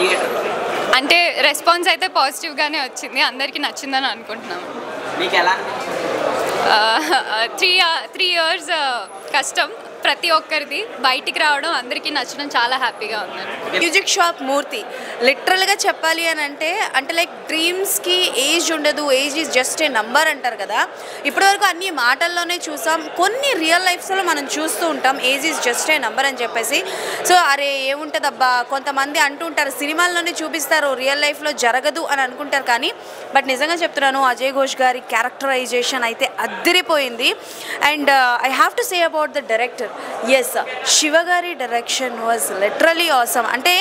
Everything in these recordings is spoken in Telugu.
థియేటర్లో? అంటే రెస్పాన్స్ అయితే పాజిటివ్గానే వచ్చింది, అందరికీ నచ్చిందని అనుకుంటున్నాము. మీకు ఎలా? 3 years కష్టం ప్రతి ఒక్కరిది, బయటికి రావడం అందరికీ నచ్చడం చాలా హ్యాపీగా ఉందండి. మ్యూజిక్ షాప్ మూర్తి లిటరల్గా చెప్పాలి అని అంటే లైక్ డ్రీమ్స్కి ఏజ్ ఉండదు, age is just a number అంటారు కదా. ఇప్పటివరకు అన్ని మాటల్లోనే చూసాం, కొన్ని రియల్ లైఫ్స్లో మనం చూస్తూ ఉంటాం age is just a number అని చెప్పేసి. సో అరే ఏముంటుందబ్బా, కొంతమంది అంటూ ఉంటారు సినిమాల్లోనే చూపిస్తారు, రియల్ లైఫ్లో జరగదు అని అనుకుంటారు. కానీ బట్ నిజంగా చెప్తున్నాను, అజయ్ ఘోష్ గారి క్యారెక్టరైజేషన్ అయితే అద్దరిపోయింది. And I have to say about the director. Yes, శివగారి డైరెక్షన్ వాజ్ లిటరలీ ఆసమ్. అంటే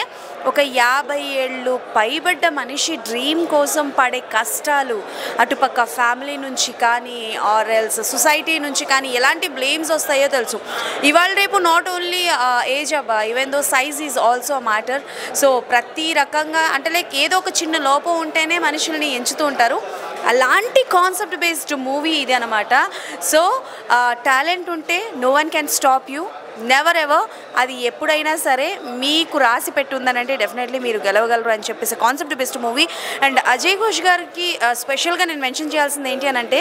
ఒక 50 ఏళ్ళు పైబడ్డ మనిషి డ్రీమ్ కోసం పడే కష్టాలు, అటుపక్క ఫ్యామిలీ నుంచి కానీ ఆర్ ఎల్స్ సొసైటీ నుంచి కానీ ఎలాంటి బ్లేమ్స్ వస్తాయో తెలుసు. ఇవాళ రేపు నాట్ ఓన్లీ ఏజ్ అబ్బా, even though size is also matter. So ప్రతి రకంగా అంటే లైక్ ఏదో ఒక చిన్న లోపం ఉంటేనే మనుషుల్ని ఎంచుతూ ఉంటారు, అలాంటి కాన్సెప్ట్ బేస్డ్ మూవీ ఇది అనమాట. సో టాలెంట్ ఉంటే no one can stop you, never ever. అది ఎప్పుడైనా సరే మీకు రాసి పెట్టుందనంటే డెఫినెట్లీ మీరు గెలవగలరు అని చెప్పేసి concept based movie. And Ajay Ghosh గారికి స్పెషల్గా నేను మెన్షన్ చేయాల్సింది ఏంటి అని అంటే,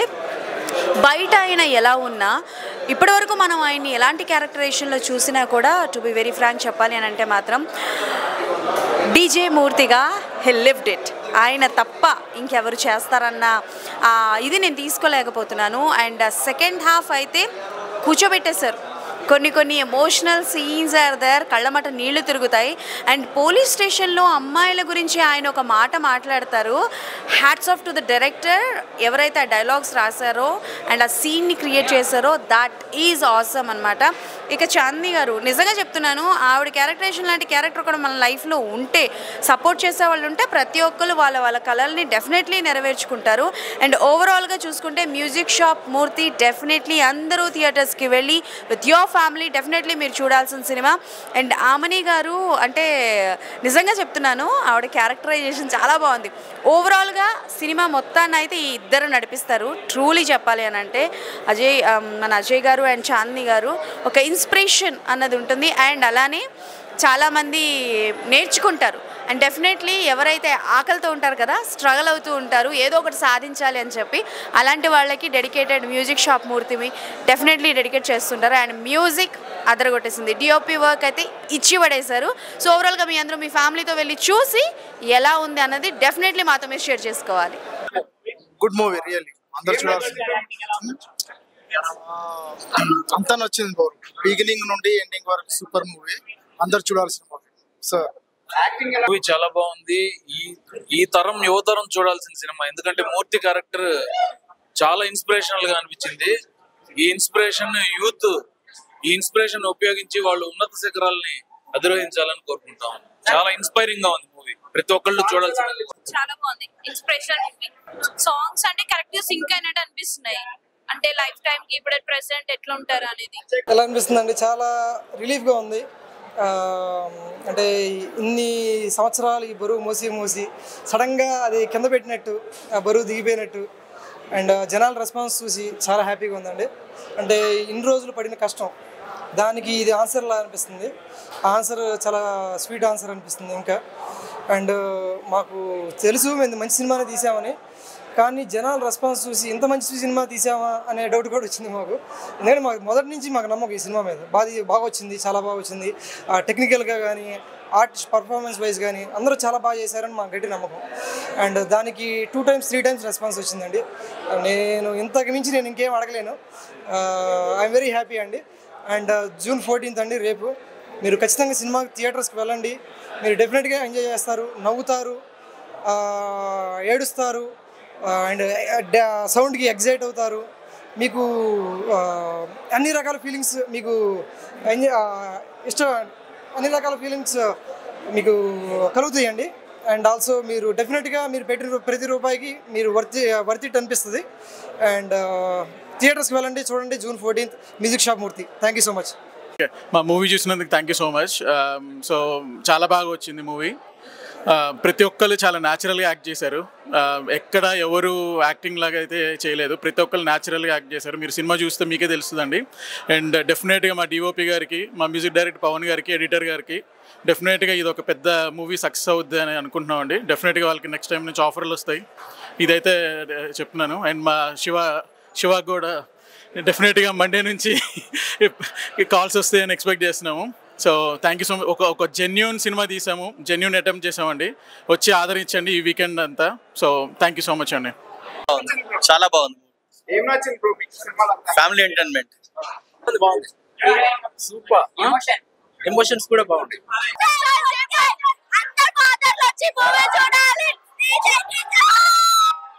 బయట ఆయన ఎలా ఉన్నా ఇప్పటివరకు మనం ఆయన్ని ఎలాంటి క్యారెక్టరైజేషన్లో చూసినా కూడా టు బి వెరీ ఫ్రాంక్ చెప్పాలి అని అంటే మాత్రం డీజే మూర్తిగా హి లివ్డ్ ఇట్. ఆయన తప్ప ఇంకెవరు చేస్తారన్న ఇది నేను తీసుకోలేకపోతున్నాను. అండ్ సెకండ్ హాఫ్ అయితే కూర్చోబెట్టేశారు, కొన్ని ఎమోషనల్ సీన్స్ ఆర్ దేర్, కళ్ళమట నీళ్లు తిరుగుతాయి. అండ్ పోలీస్ స్టేషన్లో అమ్మాయిల గురించి ఆయన ఒక మాట మాట్లాడతారు. Hats off to the director, ఎవరైతే ఆ డైలాగ్స్ రాశారో అండ్ ఆ సీన్ని క్రియేట్ చేశారో, దట్ ఈజ్ ఆసమ్ అనమాట. ఇక చాందిని గారు నిజంగా చెప్తున్నాను, ఆవిడ క్యారెక్టరేషన్ లాంటి క్యారెక్టర్ కూడా మన లైఫ్లో ఉంటే, సపోర్ట్ చేసే వాళ్ళు ఉంటే ప్రతి ఒక్కరు వాళ్ళ కళల్ని డెఫినెట్లీ నెరవేర్చుకుంటారు. అండ్ ఓవరాల్గా చూసుకుంటే మ్యూజిక్ షాప్ మూర్తి డెఫినెట్లీ అందరూ థియేటర్స్కి వెళ్ళి విత్ యువర్ ఫ్యామిలీ డెఫినెట్లీ మీరు చూడాల్సిన సినిమా. అండ్ ఆమని గారు అంటే నిజంగా చెప్తున్నాను, ఆవిడ క్యారెక్టరైజేషన్ చాలా బాగుంది. ఓవరాల్గా సినిమా మొత్తాన్ని అయితే ఈ ఇద్దరు నడిపిస్తారు. ట్రూలీ చెప్పాలి అని అంటే మన అజయ్ గారు అండ్ చాందిని గారు ఒక ఇన్స్పిరేషన్ అన్నది ఉంటుంది. అండ్ అలానే చాలామంది నేర్చుకుంటారు. అండ్ డెఫినెట్లీ ఎవరైతే ఆకలితో ఉంటారు కదా, స్ట్రగుల్ అవుతూ ఉంటారు ఏదో ఒకటి సాధించాలి అని చెప్పి, అలాంటి వాళ్ళకి డెడికేటెడ్ మ్యూజిక్ షాప్ మూర్తిని డెఫినెట్లీ డెడికేట్ చేస్తుంటారు. అండ్ మ్యూజిక్ అదరగొట్టేసింది, డిఓపి వర్క్ అయితే ఇచ్చి పడేశారు. సో ఓవరాల్గా మీ అందరూ మీ ఫ్యామిలీతో వెళ్ళి చూసి ఎలా ఉంది అన్నది డెఫినెట్లీ మాతో మీరు షేర్ చేసుకోవాలి. గుడ్ మూవీ, రియల్లీ అందరూ చూడాల్సింది. అంతా నచ్చింది, బిగినింగ్ నుండి ఎండింగ్ వరకు సూపర్ మూవీ, అందరు చూడాల్సిన మూవీ. సార్ మూవీ చాలా బాగుంది. ఈ తరం యువతరం చూడాల్సిన సినిమా, ఎందుకంటే మూర్తి క్యారెక్టర్ చాలా ఇన్స్పిరేషనల్ గా అనిపించింది. ఈ ఇన్స్పిరేషన్ ఉపయోగించి వాళ్ళు ఉన్నత శిఖరాలని అధిరోహించాలని కోరుకుంటాం. చాలా ఇన్స్పైరింగ్ గా ఉంది మూవీ, ప్రతి ఒక్కళ్ళు చూడాల్సింది. చాలా బాగుంది, ఇన్స్పిరేషనల్ మూవీ. సాంగ్స్ అంటే కరెక్ట్ సింక్ అయినట్టు అనిపిస్తున్నాయి. అంటే లైఫ్ టైం కి ఇప్పుడు ప్రెసెంట్ ఎట్లా ఉంటారు అనేది ఎలా అనిపిస్తుంది అండి, చాలా రిలీఫ్ గా ఉంది. అంటే ఇన్ని సంవత్సరాలు ఈ బరువు మోసి సడన్గా అది కింద పెట్టినట్టు, ఆ బరువు దిగిపోయినట్టు, అండ్ జనాల రెస్పాన్స్ చూసి చాలా హ్యాపీగా ఉందండి. అంటే ఇన్ని రోజులు పడిన కష్టం దానికి ఇది ఆన్సర్లా అనిపిస్తుంది. ఆన్సర్ చాలా స్వీట్ ఆన్సర్ అనిపిస్తుంది ఇంకా. అండ్ మాకు తెలుసు మేము మంచి సినిమానే తీసామని, కానీ జనాల రెస్పాన్స్ చూసి ఇంత మంచి సినిమా తీసామా అనే డౌట్ కూడా వచ్చింది మాకు. ఎందుకంటే మాకు మొదటి నుంచి మాకు నమ్మకం ఈ సినిమా మీద బాగా వచ్చింది, చాలా బాగా వచ్చింది. టెక్నికల్గా కానీ ఆర్టిస్ట్ పర్ఫార్మెన్స్ వైజ్ కానీ అందరూ చాలా బాగా చేశారని మాకు గట్టి నమ్మకం. అండ్ దానికి 2 times 3 times రెస్పాన్స్ వచ్చిందండి. నేను ఇంతకు మించి నేను ఇంకేం అడగలేను. ఐఎమ్ వెరీ హ్యాపీ అండి. అండ్ June 14th అండి, రేపు మీరు ఖచ్చితంగా సినిమా థియేటర్స్కి వెళ్ళండి. మీరు డెఫినెట్గా ఎంజాయ్ చేస్తారు, నవ్వుతారు, ఏడుస్తారు, అండ్ సౌండ్కి ఎగ్జైట్ అవుతారు. మీకు అన్ని రకాల ఫీలింగ్స్ మీకు అన్ని రకాల ఫీలింగ్స్ మీకు కలుగుతాయండి. అండ్ ఆల్సో మీరు డెఫినెట్గా మీరు పెట్టిన ప్రతి రూపాయికి మీరు వర్త్ ఇట్ అనిపిస్తుంది. అండ్ థియేటర్స్కి వెళ్ళండి, చూడండి. June 14th music shop Murthy. Thank you so much. మా మూవీ చూసినందుకు thank you so much. So చాలా బాగా వచ్చింది మూవీ. ప్రతి ఒక్కరు చాలా న్యాచురల్గా యాక్ట్ చేశారు. ఎక్కడ ఎవరు యాక్టింగ్ లాగా అయితే చేయలేదు. ప్రతి ఒక్కరు న్యాచురల్గా యాక్ట్ చేశారు. మీరు సినిమా చూస్తే మీకే తెలుస్తుందండి. అండ్ డెఫినెట్గా మా డిఓపి గారికి, మా మ్యూజిక్ డైరెక్టర్ పవన్ గారికి, ఎడిటర్ గారికి డెఫినెట్గా ఇది ఒక పెద్ద మూవీ సక్సెస్ అవుద్ది అని అనుకుంటున్నామండి. డెఫినెట్గా వాళ్ళకి నెక్స్ట్ టైం నుంచి ఆఫర్లు వస్తాయి, ఇదైతే చెప్తున్నాను. అండ్ మా శివ కూడా డెఫినెట్గా మండే నుంచి కాల్స్ వస్తాయని ఎక్స్పెక్ట్ చేస్తున్నాము. So thank you so much. ఒక జెన్యూన్ సినిమా తీసాము, జెన్యూన్ అటెంప్ట్ చేసామండి. వచ్చి ఆదరించండి ఈ వీకెండ్ అంతా. So thank you so much అండి. చాలా బాగుంది. ఫ్యామిలీ ఎంటర్టైన్మెంట్ బాగుంది, సూపర్. ఎమోషన్స్ కూడా బాగుంది.